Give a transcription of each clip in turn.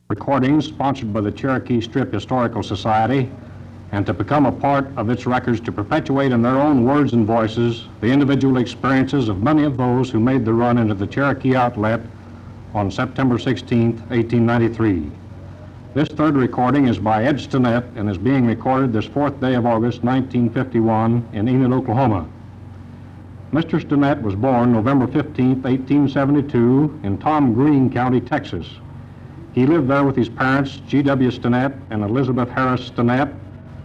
recordings sponsored by the Cherokee Strip Historical Society, and to become a part of its records to perpetuate in their own words and voices the individual experiences of many of those who made the run into the Cherokee Outlet on September 16, 1893. This third recording is by Ed Stinnett and is being recorded this 4th day of August, 1951 in Enid, Oklahoma. Mr. Stinnett was born November 15, 1872 in Tom Green County, Texas. He lived there with his parents, G.W. Stinnett and Elizabeth Harris Stinnett,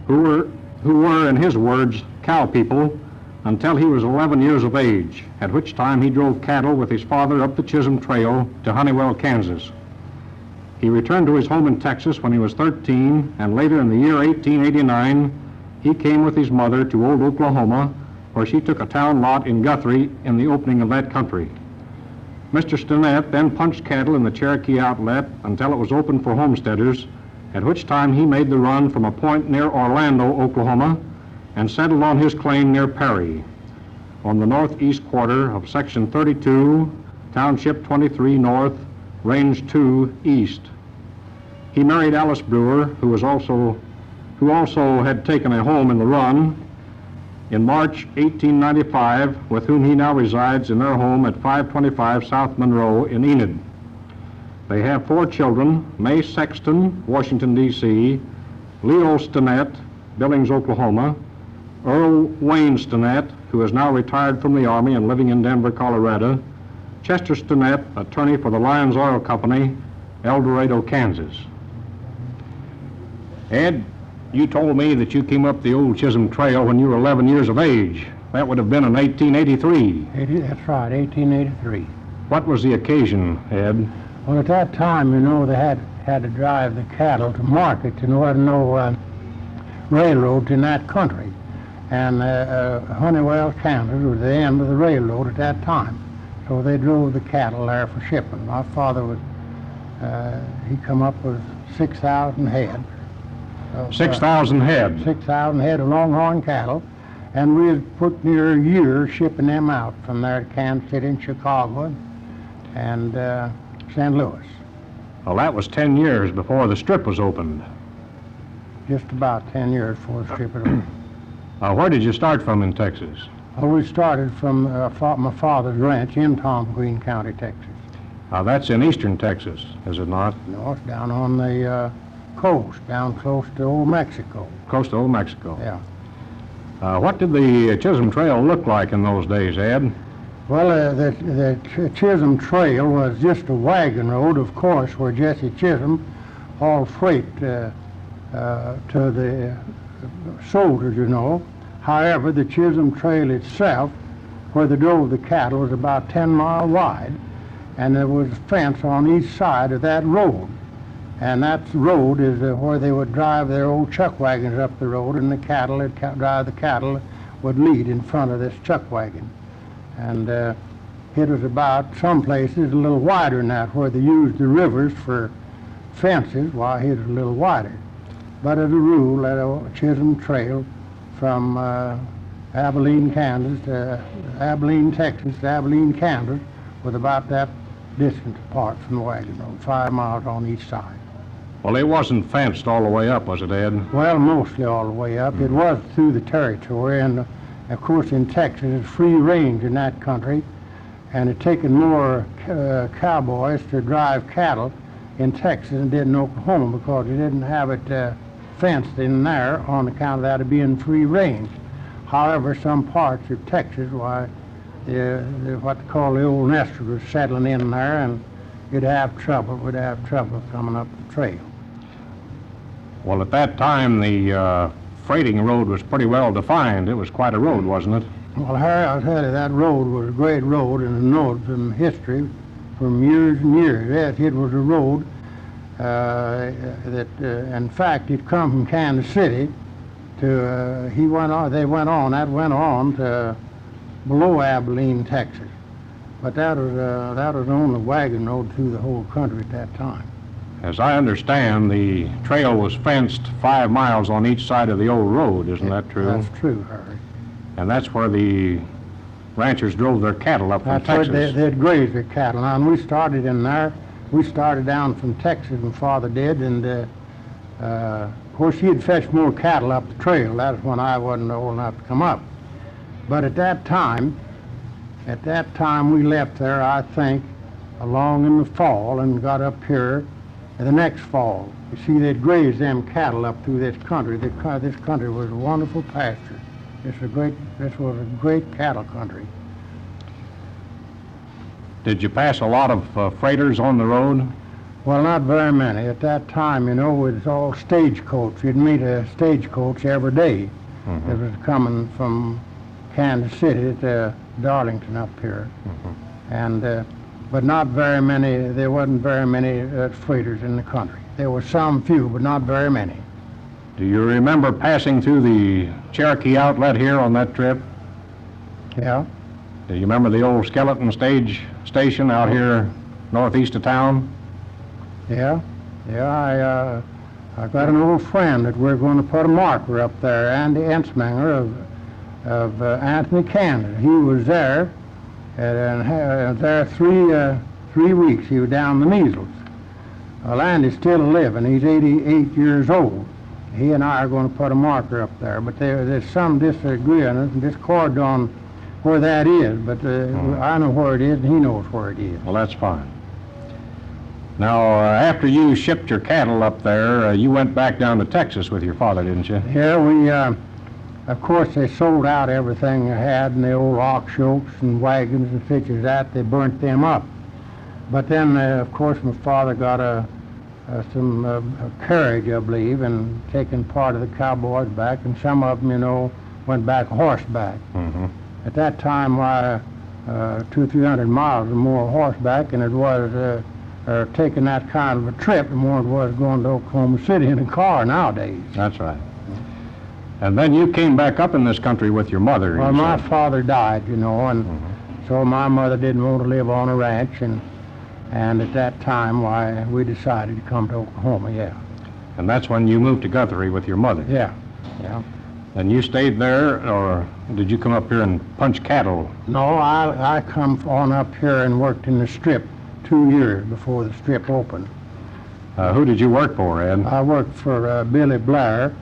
who were, in his words, cow people, until he was 11 years of age, at which time he drove cattle with his father up the Chisholm Trail to Honeywell, Kansas. He returned to his home in Texas when he was 13, and later in the year 1889, he came with his mother to Old Oklahoma, where she took a town lot in Guthrie in the opening of that country. Mr. Stinnett then punched cattle in the Cherokee Outlet until it was open for homesteaders, at which time he made the run from a point near Orlando, Oklahoma, and settled on his claim near Perry, on the northeast quarter of Section 32, Township 23 North, Range 2 East. He married Alice Brewer, who also had taken a home in the run, in March 1895, with whom he now resides in their home at 525 South Monroe in Enid. They have 4 children: May Sexton, Washington, D.C., Leo Stinnett, Billings, Oklahoma, Earl Wayne Stinnett, who is now retired from the Army and living in Denver, Colorado, Chester Stinnett, attorney for the Lyons Oil Company, El Dorado, Kansas. Ed, you told me that you came up the Old Chisholm Trail when you were 11 years of age. That would have been in 1883. That's right, 1883. What was the occasion, Ed? Well, at that time, you know, they had to drive the cattle to market, and there wasn't no railroads in that country. And Honeywell, Kansas was the end of the railroad at that time. So they drove the cattle there for shipping. My father was, he come up with 6,000 head. 6,000 head? 6,000 head of longhorn cattle. And we had put near a year shipping them out from there to Kansas City and Chicago and St. Louis. Well, that was 10 years before the strip was opened. Just about 10 years before the strip was opened. Where did you start from in Texas? Well, we started from my father's ranch in Tom Green County, Texas. That's in eastern Texas, is it not? No, it's down on the coast, down close to Old Mexico. Close to Old Mexico? Yeah. What did the Chisholm Trail look like in those days, Ed? Well, the Chisholm Trail was just a wagon road, of course, where Jesse Chisholm hauled freight to the soldiers, you know. However, the Chisholm Trail itself, where they drove the cattle, was about 10 miles wide, and there was a fence on each side of that road. And that road is where they would drive their old chuck wagons up the road, and the cattle, they'd drive the cattle, would lead in front of this chuck wagon. And it was about, some places, a little wider than that, where they used the rivers for fences, while it was a little wider. But as a rule, that Chisholm Trail from Abilene, Kansas to Abilene, Texas to Abilene, Kansas was about that distance apart from the wagon road, 5 miles on each side. Well, it wasn't fenced all the way up, was it, Ed? Well, mostly all the way up. It was through the territory, and of course in Texas it's free range in that country, and it taken more cowboys to drive cattle in Texas than did in Oklahoma, because they didn't have it fenced in there on account of that being free range. However, some parts of Texas, why, what they call the old nesters was settling in there, and we'd have trouble coming up the trail. Well, at that time, the freighting road was pretty well defined. It was quite a road, wasn't it? Well, Harry, I'll tell you, that road was a great road, and I know it from history from years and years. Yes, it was a road that, in fact, it come from Kansas City to, that went on to below Abilene, Texas. But that was the only wagon road through the whole country at that time. As I understand, the trail was fenced 5 miles on each side of the old road, isn't that true? That's true, Harry. And that's where the ranchers drove their cattle up from Texas. They'd graze their cattle. Now, and we started in there we started down from Texas, my father did, and of course he had fetched more cattle up the trail. That was when I wasn't old enough to come up. But at that time we left there, I think, along in the fall and got up here the next fall. You see, they'd graze them cattle up through this country. This country was a wonderful pasture. This was a great cattle country. Did you pass a lot of freighters on the road? Well, not very many. At that time, you know, it was all stagecoach. You'd meet a stagecoach every day. It was coming from Kansas City to Darlington up here. And but not very many. There wasn't very many freighters in the country. There were some few, but not very many. Do you remember passing through the Cherokee outlet here on that trip? Yeah. Do you remember the old skeleton station out here northeast of town? Yeah. I got an old friend that we're going to put a marker up there, Andy Ensminger of Anthony, Kansas. He was there, and there 3 weeks. He was down the measles. Well, Andy's still living. He's 88 years old. He and I are going to put a marker up there, but there's some disagreement and discord on where that is, but I know where it is and he knows where it is. Well, that's fine. Now, after you shipped your cattle up there, you went back down to Texas with your father, didn't you? Yeah, we, of course, they sold out everything they had, and the old ox yokes and wagons and such as that. They burnt them up. But then, of course, my father got a carriage, I believe, and taken part of the cowboys back, and some of them, you know, went back horseback. At that time, 200 or 300 miles or more horseback, and it was taking that kind of a trip, and more it was going to Oklahoma City in a car nowadays. That's right. And then you came back up in this country with your mother. Well, my father died, you know, and so my mother didn't want to live on a ranch, and at that time, why, we decided to come to Oklahoma, yeah. And that's when you moved to Guthrie with your mother. Yeah. And you stayed there, or did you come up here and punch cattle? No, I come on up here and worked in the strip 2 years before the strip opened. Who did you work for, Ed? I worked for Billy Blair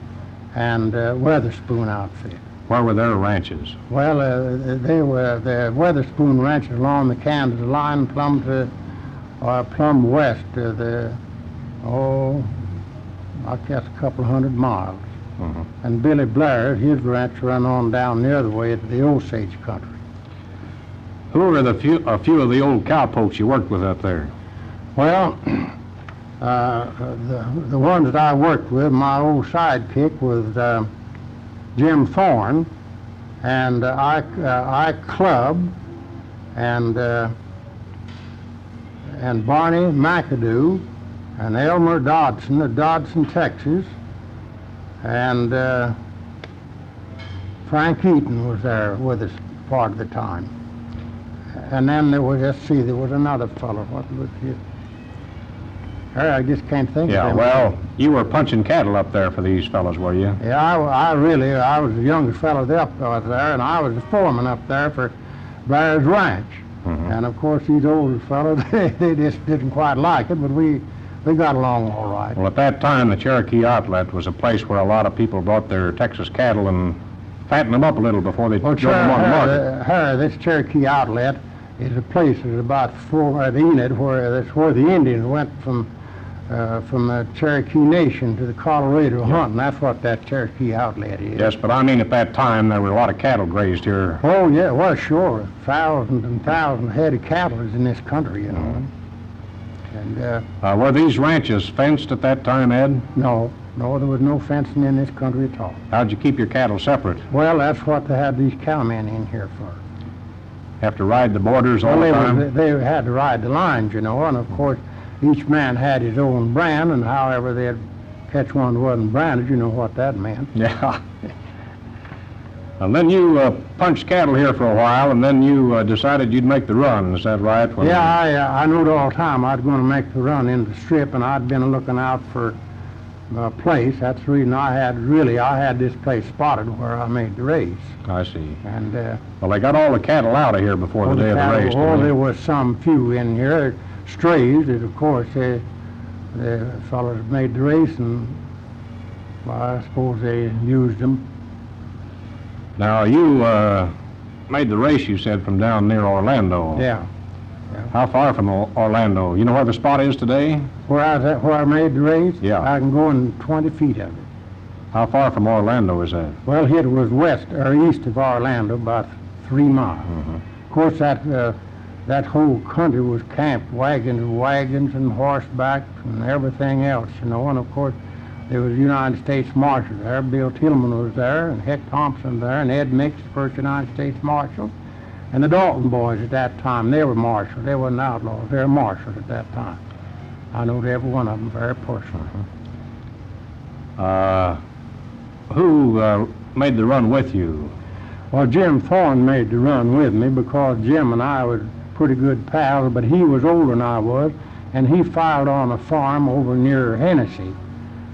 and Weatherspoon outfit. Where were their ranches? Well, they were the Weatherspoon ranches along the Kansas line, plumb west of I guess a couple hundred miles. And Billy Blair, his ranch ran on down the other way to the Osage country. Who were a few of the old cowpokes you worked with up there? Well, the ones that I worked with, my old sidekick was Jim Thorne, and I Club, and Barney McAdoo, and Elmer Dodson of Dodson, Texas, and Frank Eaton was there with us part of the time. And then there was, there was another fellow. What was his? I just can't think of him. Yeah, well, you were punching cattle up there for these fellows, were you? Yeah, I was the youngest fellow up there, and I was the foreman up there for Blair's Ranch. And of course, these older fellows, they just didn't quite like it, but we got along all right. Well, at that time, the Cherokee outlet was a place where a lot of people brought their Texas cattle and fattened them up a little before they drove them on the market. This Cherokee outlet is a place that's about 4 at Enid, that's where the Indians went from the Cherokee Nation to the Colorado hunting. That's what that Cherokee outlet is. Yes, but I mean at that time there were a lot of cattle grazed here. Oh yeah, well sure, thousands and thousands of head of cattle is in this country, you know. And were these ranches fenced at that time, Ed? No, there was no fencing in this country at all. How'd you keep your cattle separate? Well, that's what they had these cowmen in here for. Have to ride the borders all the time? They had to ride the lines, you know, and of course each man had his own brand, and however they'd catch one that wasn't branded, you know what that meant. Yeah. And then you punched cattle here for a while, and then you decided you'd make the run. Is that right? Yeah, I knew all the time I was going to make the run into the strip, and I'd been looking out for a place. That's the reason I had this place spotted where I made the race. I see. And well, they got all the cattle out of here before the day of the race. Oh, there was some few in here. strays that, of course, the fellows made the race, and well, I suppose they used them. Now, you made the race, you said, from down near Orlando. Yeah. How far from Orlando? You know where the spot is today? Where I made the race? Yeah. I can go in 20 feet of it. How far from Orlando is that? Well, it was west or east of Orlando, about 3 miles. Of course, that whole country was camped, wagons and horseback and everything else, you know. And of course, there was United States Marshal there. Bill Tillman was there, and Heck Thompson there, and Ed Mix, first United States Marshal, and the Dalton boys at that time. They were marshals. They weren't outlaws. They were marshals at that time. I know every one of them very personally. Who made the run with you? Well, Jim Thorne made the run with me because Jim and I were pretty good pals, but he was older than I was, and he filed on a farm over near Hennessy.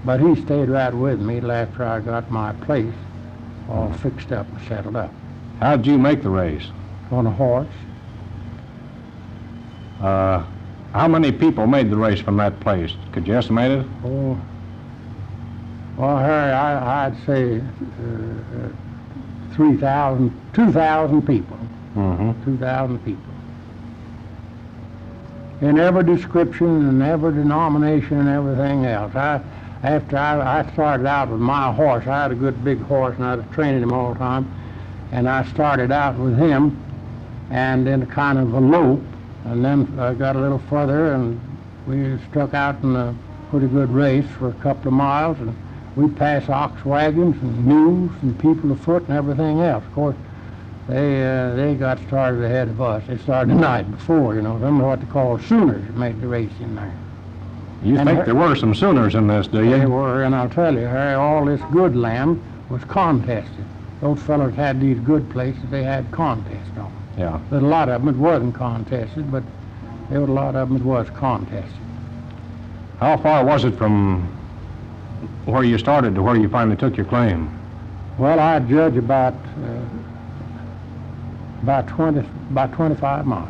But he stayed right with me till after I got my place all fixed up and settled up. How'd you make the race? On a horse. How many people made the race from that place? Could you estimate it? Oh, well, Harry, I'd say 2,000 people. 2,000 people. In every description and every denomination and everything else. After I started out with my horse, I had a good big horse and I was training him all the time, and I started out with him and then kind of a lope, and then I got a little further and we struck out in a pretty good race for a couple of miles, and we passed ox wagons and mules and people afoot and everything else. Of course, they got started ahead of us. They started the night before, you know. Them are what they call Sooners that made the race in there. You think there were some Sooners in this, do you? They were, and I'll tell you, Harry, all this good land was contested. Those fellows had these good places they had contests on. Yeah. But a lot of them it wasn't contested, but there were a lot of them it was contested. How far was it from where you started to where you finally took your claim? Well, I'd judge about 25 miles.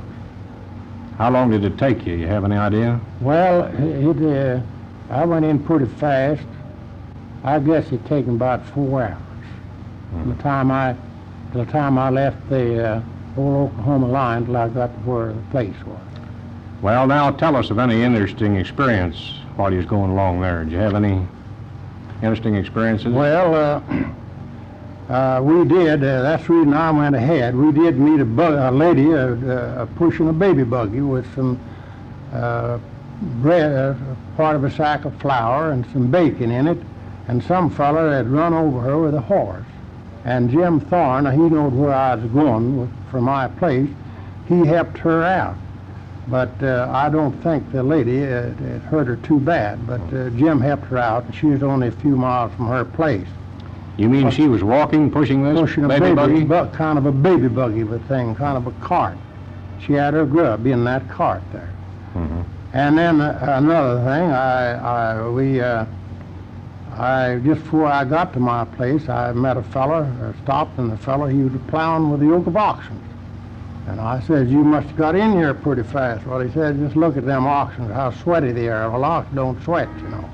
How long did it take you? You have any idea? Well, I went in pretty fast. I guess it taken about 4 hours from the time I left the old Oklahoma line till I got to where the place was. Well, now tell us of any interesting experience while you was going along there. Did you have any interesting experiences? Well, we did. That's the reason I went ahead. We did meet a lady pushing a baby buggy with some bread, part of a sack of flour and some bacon in it, and some fella had run over her with a horse. And Jim Thorne, he knowed where I was going from my place. He helped her out. But I don't think the lady it hurt her too bad. But Jim helped her out, and she was only a few miles from her place. You mean she was walking, pushing this Pushing baby buggy? Kind of a baby buggy of a thing, kind of a cart. She had her grub in that cart there. And then another thing, I just before I got to my place, I met a fella, stopped, and the fella, he was plowing with a yoke of oxen. And I said, you must have got in here pretty fast. Well, he said, just look at them oxen, how sweaty they are. Well, oxen don't sweat, you know.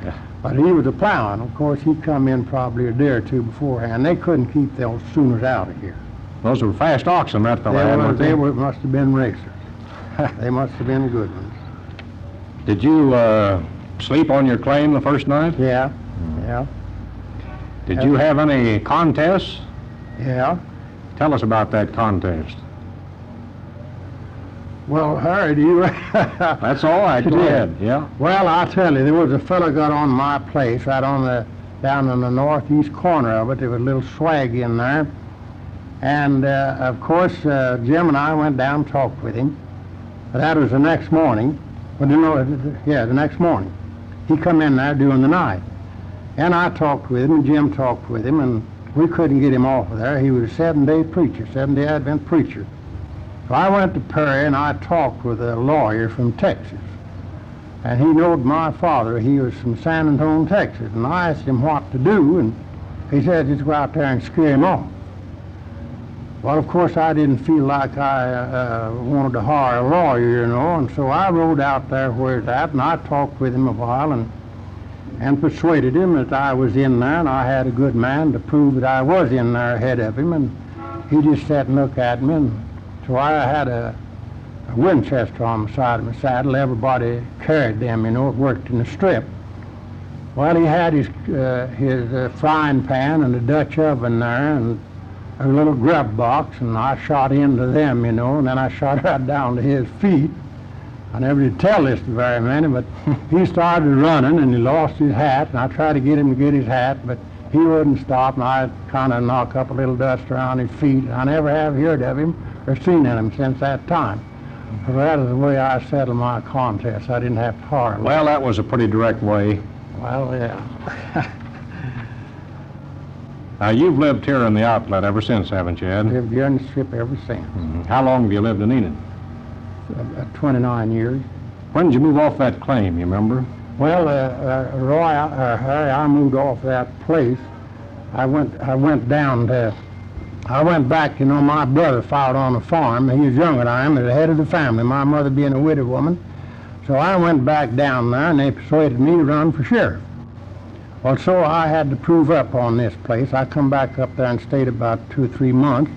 Yeah. But he was a plowing. Of course, he'd come in probably a day or two beforehand. They couldn't keep those Sooners out of here. Those were fast oxen that fella had, weren't they? Must have been racers. They must have been good ones. Did you sleep on your claim the first night? Yeah, yeah, Did you have any contests? yeah. Tell us about that contest. Well, Harry, do you... That's all right. Go ahead. Yeah. Well, I'll tell you, there was a fellow got on my place right on down in the northeast corner of it. There was a little swag in there. And, of course, Jim and I went down and talked with him. But that was the next morning. Well, the next morning. He come in there during the night. And I talked with him, and Jim talked with him, and we couldn't get him off of there. He was a 7-day preacher, 7-day Advent preacher. So I went to Perry, and I talked with a lawyer from Texas. And he knowed my father. He was from San Antonio, Texas. And I asked him what to do, and he said, just go out there and scare him off. Well, of course, I didn't feel like I wanted to hire a lawyer, you know, and so I rode out there where it's at, and I talked with him a while and persuaded him that I was in there, and I had a good man to prove that I was in there ahead of him, and he just sat and looked at me, and so I had a Winchester on the side of my saddle. Everybody carried them, you know, it worked in the strip. Well, he had his frying pan and a Dutch oven there, and a little grub box, and I shot into them, you know, and then I shot right down to his feet. I never did tell this to very many, but he started running, and he lost his hat, and I tried to get him to get his hat, but he wouldn't stop, and I kind of knocked up a little dust around his feet. I never have heard of him or seen him since that time. So that is the way I settled my contest. I didn't have to hire. Well, that was a pretty direct way. Well, yeah. You've lived here in the outlet ever since, haven't you, Ed? Lived here in the strip ever since. How long have you lived in Enid? 29 years. When did you move off that claim, you remember? Well, Harry, I moved off that place. I went back, you know, my brother filed on the farm. He was younger than I am, the head of the family, my mother being a widow woman. So I went back down there, and they persuaded me to run for sheriff. Well, so I had to prove up on this place. I come back up there and stayed about 2 or 3 months,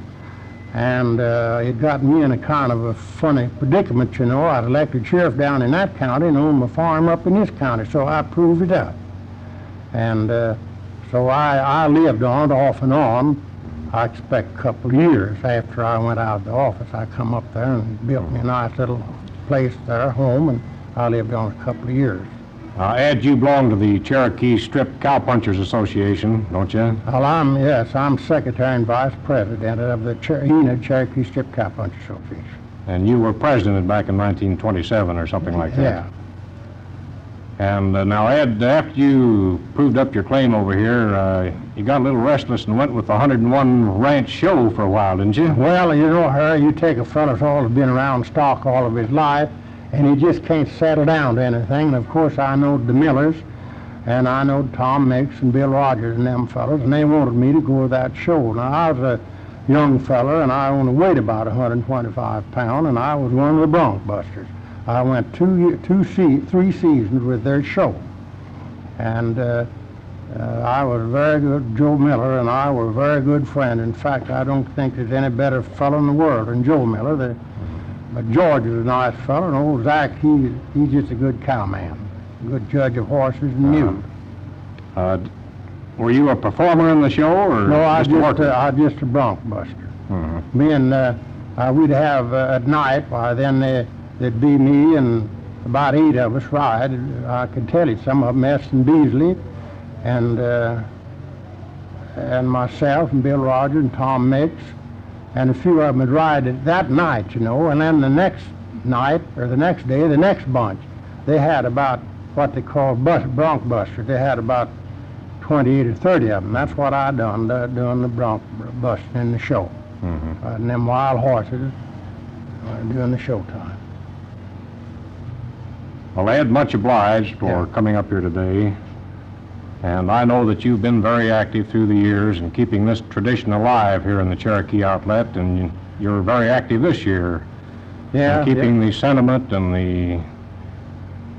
and it got me in a kind of a funny predicament, you know. I was elected sheriff down in that county and owned my farm up in this county, so I proved it up. And so I lived on it off and on. I expect a couple of years after I went out of the office. I come up there and built me a nice little place there, home, and I lived on it a couple of years. Ed, you belong to the Cherokee Strip Cowpunchers Association, don't you? Well, I'm secretary and vice president of the Enid Cherokee Strip Cowpunchers Association. And you were president back in 1927 or something like that. Yeah. And now, Ed, after you proved up your claim over here, you got a little restless and went with the 101 Ranch Show for a while, didn't you? Well, you know, Harry, you take a fellow who's been around stock all of his life, and he just can't settle down to anything. And of course, I know the Millers, and I know Tom Mix and Bill Rogers and them fellows, and they wanted me to go to that show. Now, I was a young fella, and I only weighed about 125 pounds, and I was one of the bronc busters. I went 3 seasons with their show, and I was very good. Joe Miller and I were very good friends. In fact, I don't think there's any better fellow in the world than Joe Miller. But George is a nice fellow, and old Zach, he's just a good cowman, a good judge of horses and mules. Were you a performer in the show, or No, I just just a bronc buster. Me and we'd have at night. Why then there'd be me and about 8 of us ride. I could tell you some of them, S. and Beasley, and myself and Bill Rogers and Tom Mix. And a few of them would ride that night, you know, and then the next night, or the next day, the next bunch, they had about what they called bronc busters. They had about 28 or 30 of them. That's what I done, doing the bronc busting in the show. And them wild horses during the show time. Well, Ed, much obliged for coming up here today. And I know that you've been very active through the years in keeping this tradition alive here in the Cherokee Outlet, and you're very active this year in keeping the sentiment and the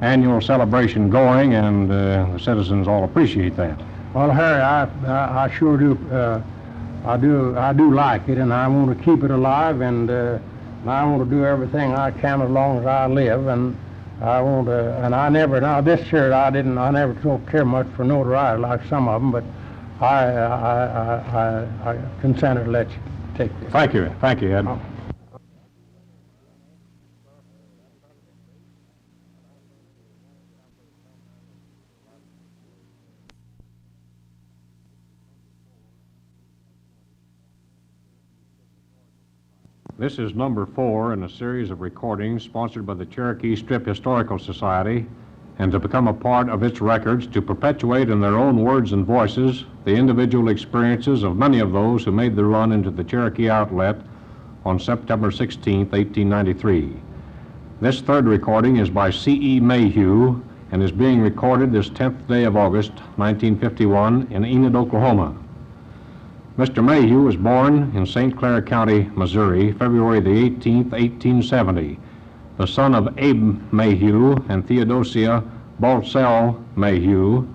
annual celebration going, and the citizens all appreciate that. Well, Harry, I sure do. I do like it, and I want to keep it alive, and I want to do everything I can as long as I live, and I want to, and I never, now this year I never don't care much for notoriety like some of them, but I consented to let you take this. Thank you, Ed. This is number 4 in a series of recordings sponsored by the Cherokee Strip Historical Society, and to become a part of its records to perpetuate in their own words and voices the individual experiences of many of those who made the run into the Cherokee Outlet on September 16, 1893. This third recording is by C.E. Mayhew and is being recorded this 10th day of August, 1951 in Enid, Oklahoma. Mr. Mayhew was born in St. Clair County, Missouri, February the 18th, 1870, the son of Abe Mayhew and Theodosia Baltzell Mayhew.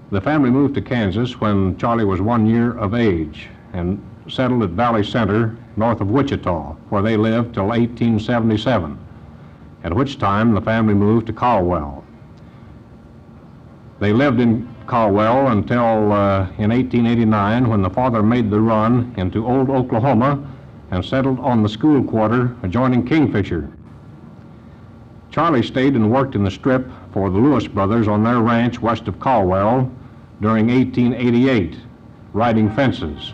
The family moved to Kansas when Charlie was 1 year of age and settled at Valley Center, north of Wichita, where they lived till 1877, at which time the family moved to Caldwell. They lived in Caldwell until in 1889, when the father made the run into Old Oklahoma and settled on the school quarter adjoining Kingfisher. Charlie stayed and worked in the Strip for the Lewis brothers on their ranch west of Caldwell during 1888, riding fences.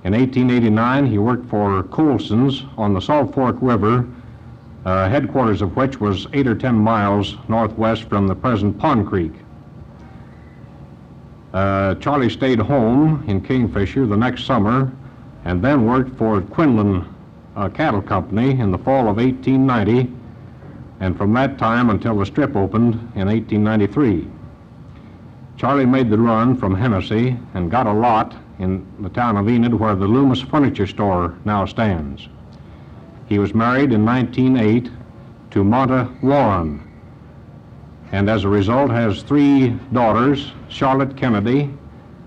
In 1889, he worked for Colson's on the Salt Fork River, headquarters of which was 8 or 10 miles northwest from the present Pond Creek. Charlie stayed home in Kingfisher the next summer and then worked for Quinlan Cattle Company in the fall of 1890, and from that time until the Strip opened in 1893. Charlie made the run from Hennessy and got a lot in the town of Enid, where the Loomis Furniture Store now stands. He was married in 1908 to Monta Warren, and as a result has 3 daughters: Charlotte Kennedy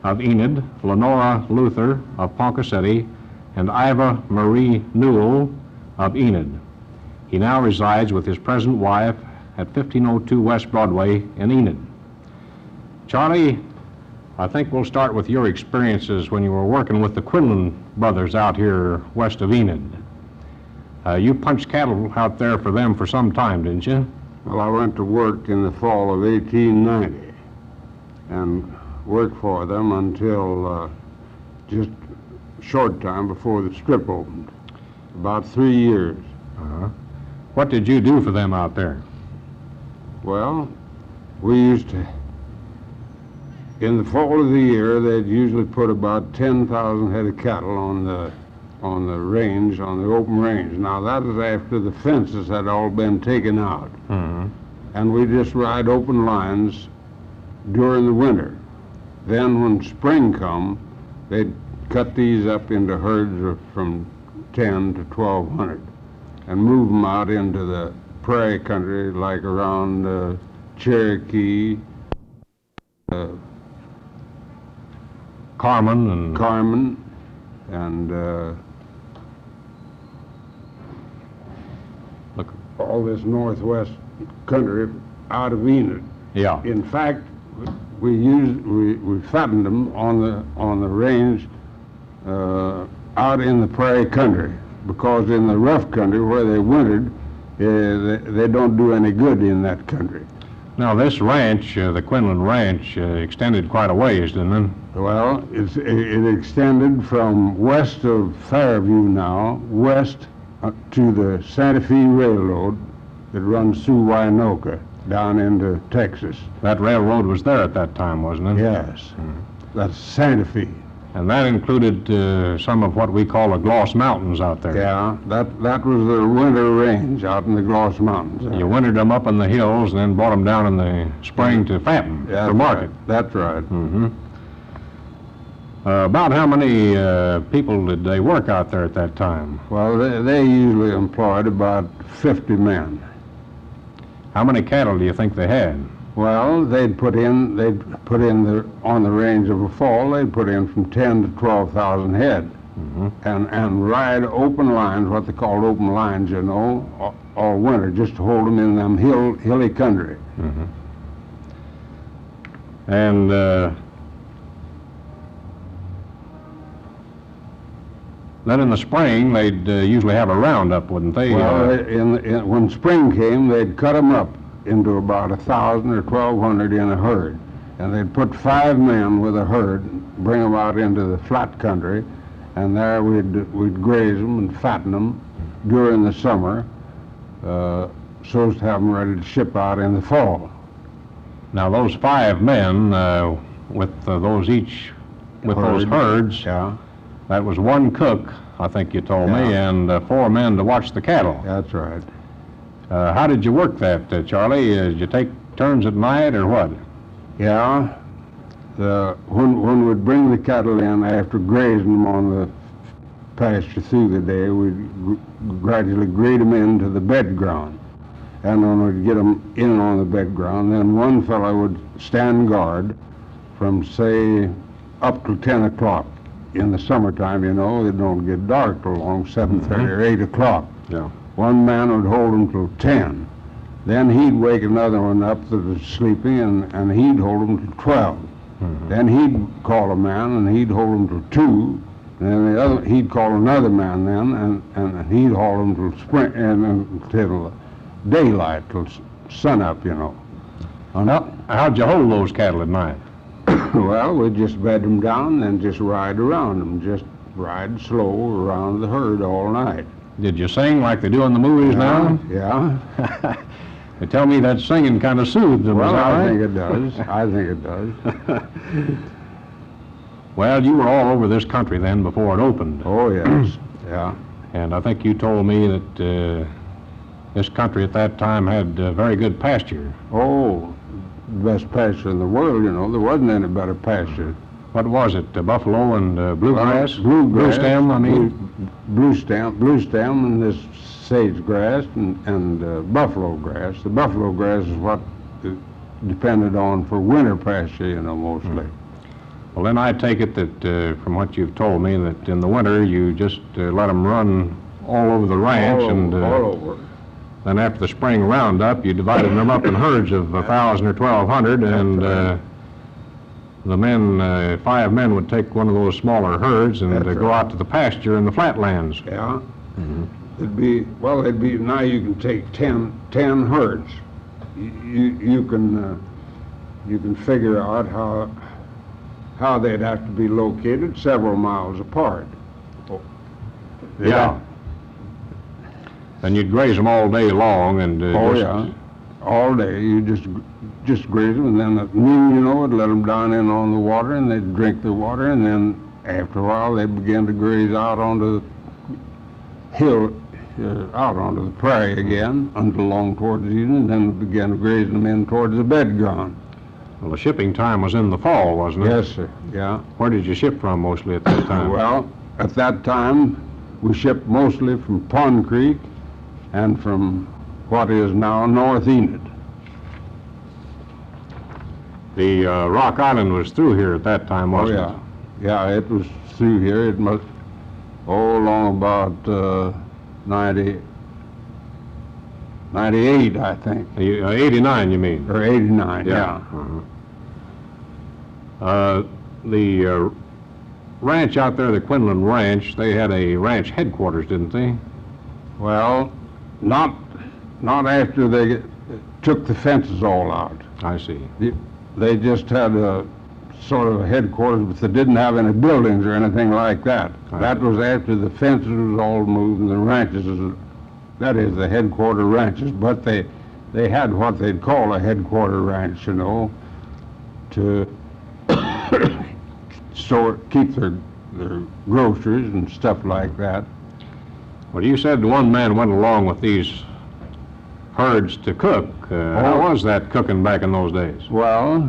of Enid, Lenora Luther of Ponca City, and Iva Marie Newell of Enid. He now resides with his present wife at 1502 West Broadway in Enid. Charlie, I think we'll start with your experiences when you were working with the Quinlan brothers out here west of Enid. You punched cattle out there for them for some time, didn't you? Well, I went to work in the fall of 1890 and worked for them until just a short time before the Strip opened, about 3 years. What did you do for them out there? Well, we used to, in the fall of the year, they'd usually put about 10,000 head of cattle on the range, on the open range. Now, that is after the fences had all been taken out. And we just ride open lines during the winter. Then when spring come, they'd cut these up into herds of from 10 to 1,200 and move them out into the prairie country, like around Cherokee, Carmen and look, all this northwest country out of Enid. yeah. In fact, we fattened them on the range out in the prairie country, because in the rough country where they wintered, they don't do any good in that country. Now, this ranch, the Quinlan Ranch, extended quite a ways, didn't it? Well, it extended from west of Fairview now, west to the Santa Fe Railroad that runs through Winoka down into Texas. That railroad was there at that time, wasn't it? Yes, that's Santa Fe. And that included some of what we call the Gloss Mountains out there. Yeah, that was the winter range out in the Gloss Mountains. You wintered them up in the hills and then brought them down in the spring to fatten, That's to market. right. That's right. About how many people did they work out there at that time? Well, they usually employed about 50 men. How many cattle do you think they had? Well, they'd put in on the range of a fall, they'd put in from 10 to 12,000 head. And ride open lines, what they called open lines, you know, all winter, just to hold them in them hilly country. And then in the spring, they'd usually have a roundup, wouldn't they? Well, when spring came, they'd cut them up into about 1,000 or 1,200 in a herd. And they'd put 5 men with a herd, bring them out into the flat country, and there we'd graze them and fatten them during the summer, so as to have them ready to ship out in the fall. Now, those 5 men with those herds, Yeah, that was 1 cook, I think you told me, Yeah. and 4 men to watch the cattle. that's right. How did you work that, Charlie? Did you take turns at night or what? Yeah, when we'd bring the cattle in after grazing them on the pasture through the day, we'd gradually grade them into the bed ground. And when we'd get them in on the bed ground, then one fellow would stand guard from, say, up to 10 o'clock. In the summertime, you know, it don't get dark till along 7:30 or 8 o'clock. Yeah. One man would hold them till 10. Then he'd wake another one up that was sleeping, and he'd hold them till 12. Then he'd call a man, and he'd hold them till 2. And then he'd call another man then, and he'd hold them till spring, until daylight, till sunup, you know. How'd you hold those cattle at night? Well, we'd just bed them down and just ride around them, just ride slow around the herd all night. Did you sing like they do in the movies now? Yeah. They tell me that singing kind of soothed them. Well, is that I right? think it does. I think it does. Well, you were all over this country then before it opened. Oh, yes. Yeah. And I think you told me that this country at that time had very good pasture. Oh, best pasture in the world, you know. There wasn't any better pasture. What was it? Buffalo and bluegrass? Bluegrass. Blue stem, I mean. Blue stem, and this sage grass and buffalo grass. The buffalo grass is what it depended on for winter pasture, you know, mostly. Well, then I take it that from what you've told me that in the winter you just let them run all over the ranch, all over. Then after the spring roundup, you divided them up in herds of 1,000 or 1,200, and the men, 5 men, would take one of those smaller herds and go out to the pasture in the flatlands. Yeah. It'd be now you can take 10 herds. You can figure out how they'd have to be located several miles apart. Yeah. And you'd graze them all day long, and all day. You just graze them, and then at noon, you know, would let them down in on the water, and they'd drink the water, and then after a while, they'd begin to graze out onto the hill, out onto the prairie again, until long towards the evening, and then began grazing them in towards the bed ground. well, the shipping time was in the fall, wasn't it? Yes, sir. Yeah. Where did you ship from mostly at that time? Well, at that time, we shipped mostly from Pond Creek and from what is now North Enid. The Rock Island was through here at that time, wasn't it? Yeah, it was through here. It must, along about 98, I think. 89, you mean? Or 89, yeah. The ranch out there, the Quinlan Ranch, they had a ranch headquarters, didn't they? Well, not after they took the fences all out. I see. They just had a sort of a headquarters, but they didn't have any buildings or anything like that. That was after the fences was all moved and the ranches, that is the headquarter ranches, but they had what they'd call a headquarter ranch, you know, to keep their groceries and stuff like that. Well, you said one man went along with these herds to cook. How was that cooking back in those days? Well,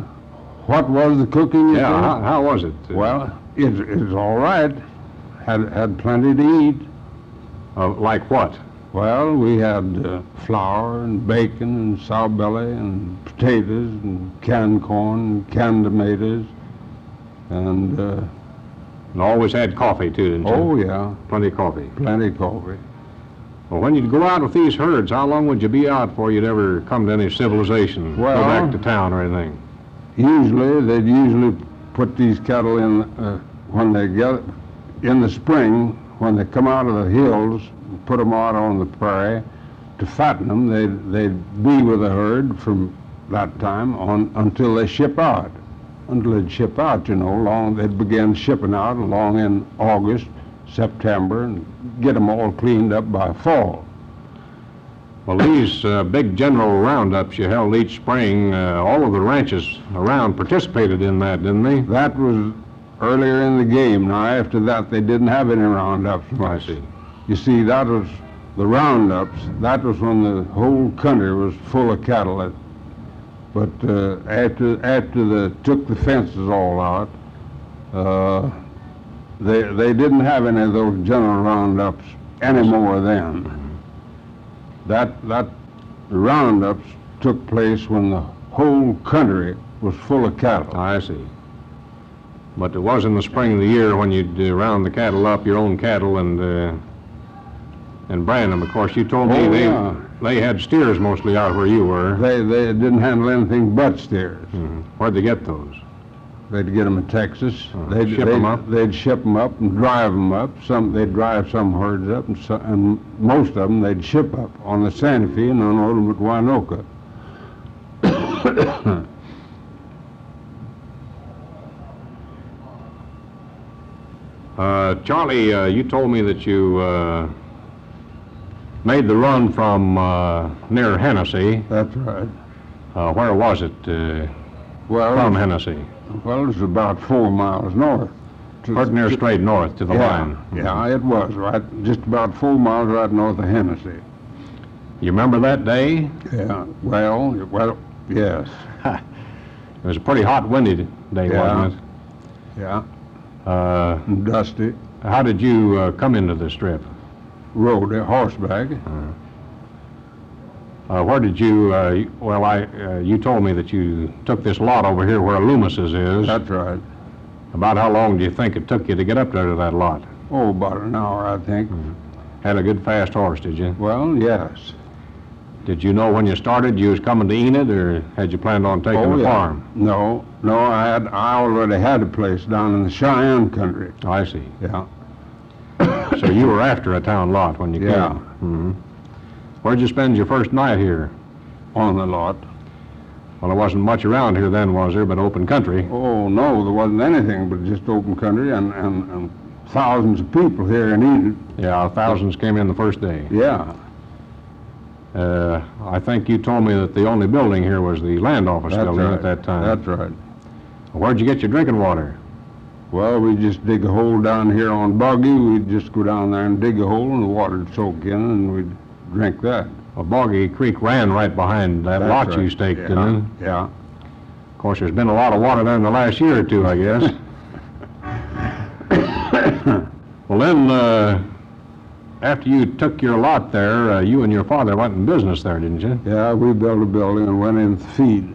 what was the cooking? You Yeah, how was it? Well, it was all right. Had plenty to eat. Like what? Well, we had flour and bacon and sow belly and potatoes and canned corn and canned tomatoes and always had coffee too, didn't you? oh yeah, Plenty of coffee. plenty of coffee. Well, when you'd go out with these herds, how long would you be out before you'd ever come to any civilization? Well, go back to town or anything? They'd usually put these cattle in when they get in the spring, when they come out of the hills, put them out on the prairie to fatten them. They'd be with the herd from that time on until they ship out. Until they'd ship out, you know, they'd begin shipping out along in August, September, and get them all cleaned up by fall. Well, these big general roundups you held each spring, all of the ranches around participated in that, didn't they? That was earlier in the game. Now, after that, they didn't have any roundups much. I see. You see, that was the roundups. That was when the whole country was full of cattle. But after they took the fences all out, they didn't have any of those general roundups anymore then. That roundups took place when the whole country was full of cattle. I see. But it was in the spring of the year when you'd round the cattle up, your own cattle, and brand them. Of course, you told me they had steers mostly out where you were. They didn't handle anything but steers. Where'd they get those? They'd get them in Texas. They'd ship them up? They'd ship them up and drive them up. They'd drive some herds up, and most of them they'd ship up on the Santa Fe and unload them at Winoka. Charlie, you told me that you made the run from near Hennessy. That's right. Where was it from Hennessy? Well, it was about 4 miles north. Pretty near straight north to the line. Yeah, it was right, just about 4 miles right north of Hennessy. You remember that day? Yeah. Well, yes. It was a pretty hot, windy day, wasn't it? Yeah. And dusty. How did you come into this trip? Rode a horseback. Where did you, you told me that you took this lot over here where Loomis's is. That's right. About how long do you think it took you to get up there to that lot? Oh, about an hour, I think. Had a good fast horse, did you? Well, yes. Did you know when you started you was coming to Enid, or had you planned on taking the farm? No, I already had a place down in the Cheyenne country. I see. Yeah. So you were after a town lot when you came? Yeah. Mm-hmm. Where'd you spend your first night here? On the lot. Well, there wasn't much around here then, was there, but open country? Oh, no, there wasn't anything but just open country and thousands of people here in Enid. Yeah, thousands came in the first day. Yeah. I think you told me that the only building here was the land office building at that time. That's right. Where'd you get your drinking water? Well, we just dig a hole down here on Boggy. We'd just go down there and dig a hole, and the water would soak in, and we'd drink that. Well, Boggy Creek ran right behind that lot you staked, didn't it? Yeah. Of course, there's been a lot of water there in the last year or two, I guess. Well, then, after you took your lot there, you and your father went in business there, didn't you? Yeah, we built a building and went in feed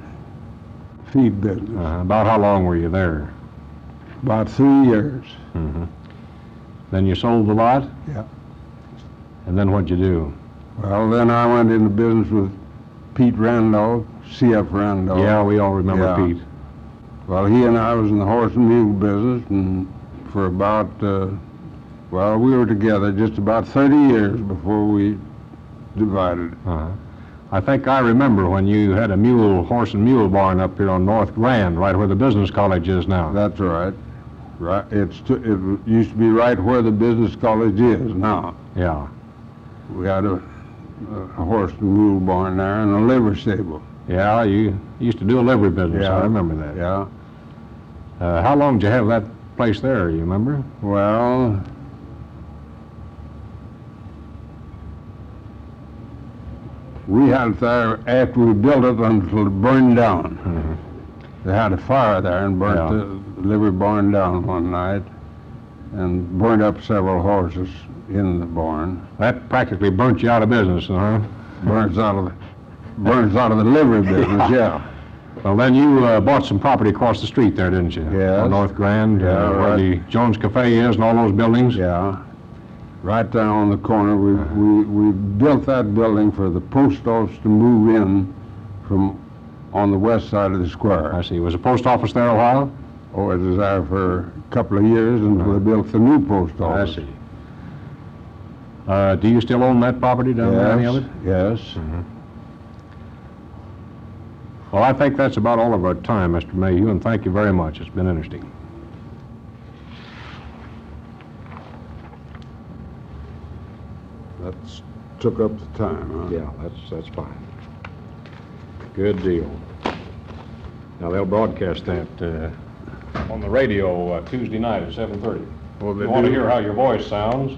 business. About how long were you there? About 3 years. Mm-hmm. Then you sold the lot? Yeah. And then what'd you do? Well, then I went into business with Pete Randolph, C.F. Randolph. Yeah, we all remember Pete. Well, he and I was in the horse and mule business, and for about, we were together just about 30 years before we divided. I think I remember when you had a horse and mule barn up here on North Grand, right where the business college is now. That's right. Right. It used to be right where the business college is now. Yeah. We had a horse and mule barn there and a livery stable. Yeah, you used to do a livery business. Yeah. I remember that. Yeah. How long did you have that place there, you remember? Well, we had it there after we built it until it burned down. Mm-hmm. They had a fire there and burnt the livery barn down one night and burned up several horses in the barn. That practically burnt you out of business, huh? Burns out of the livery business, yeah. Well, then you bought some property across the street there, didn't you? Yes. On North Grand, Yeah, where right. the Jones Cafe is and all those buildings? Yeah. Right down on the corner. We built that building for the post office to move in from on the west side of the square. I see. Was the post office there a while? Oh, it was there for a couple of years until they built the new post office. I see. Do you still own that property down there, any of it? Yes. Mm-hmm. Well, I think that's about all of our time, Mr. Mayhew, and thank you very much. It's been interesting. That's took up the time, huh? Yeah, that's fine. Good deal. Now, they'll broadcast that on the radio Tuesday night at 7:30. Well, they You want to do. hear how your voice sounds?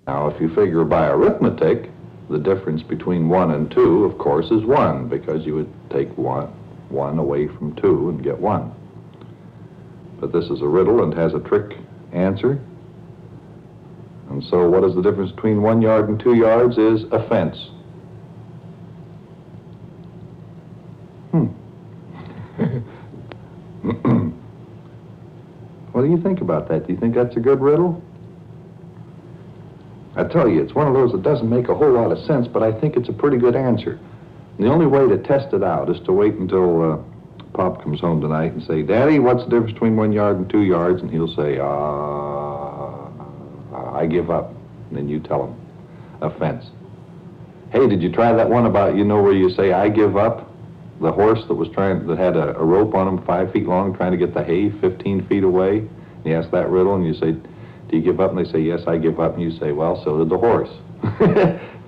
Now, if you figure by arithmetic, the difference between 1 and 2, of course, is 1, because you would take 1 away from 2 and get 1. But this is a riddle and has a trick answer. And so what is the difference between 1 yard and 2 yards is a fence. What do you think about that? Do you think that's a good riddle? I tell you, it's one of those that doesn't make a whole lot of sense, but I think it's a pretty good answer. And the only way to test it out is to wait until Pop comes home tonight and say, Daddy, what's the difference between 1 yard and 2 yards? And he'll say, I give up. And then you tell him, a fence. Hey, did you try that one about, where you say, I give up? The horse that had a rope on him 5 feet long trying to get the hay 15 feet away. And you ask that riddle and you say, do you give up? And they say, yes, I give up. And you say, well, so did the horse.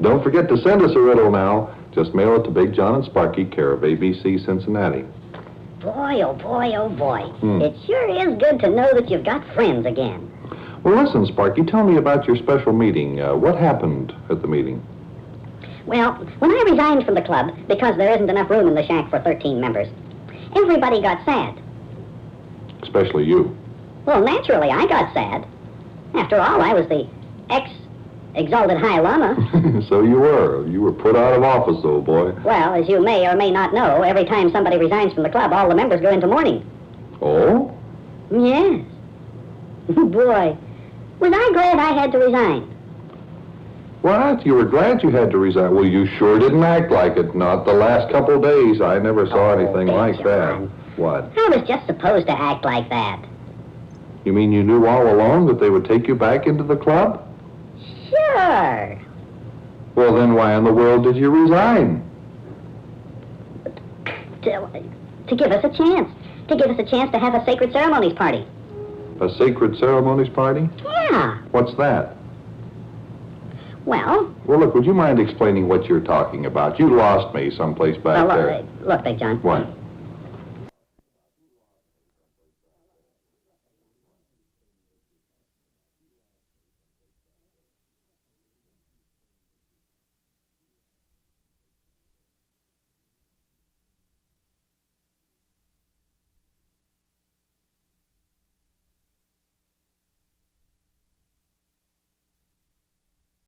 Don't forget to send us a riddle now. Just mail it to Big John and Sparky, care of ABC, Cincinnati. Boy, oh boy, oh boy. It sure is good to know that you've got friends again. Well, listen, Sparky, tell me about your special meeting. What happened at the meeting? Well, when I resigned from the club because there isn't enough room in the shack for 13 members, everybody got sad. Especially you. Well, naturally, I got sad. After all, I was the ex-exalted High Lama. So you were. You were put out of office, old boy. Well, as you may or may not know, every time somebody resigns from the club, all the members go into mourning. Oh? Yes. Boy, was I glad I had to resign. What? You were glad you had to resign? Well, you sure didn't act like it. Not the last couple of days. I never saw anything Big like that. John. What? I was just supposed to act like that. You mean you knew all along that they would take you back into the club? Sure. Well, then why in the world did you resign? To give us a chance. To give us a chance to have a sacred ceremonies party. A sacred ceremonies party? Yeah. What's that? Well, Well, look, would you mind explaining what you're talking about? You lost me someplace back there. look, Big John. What?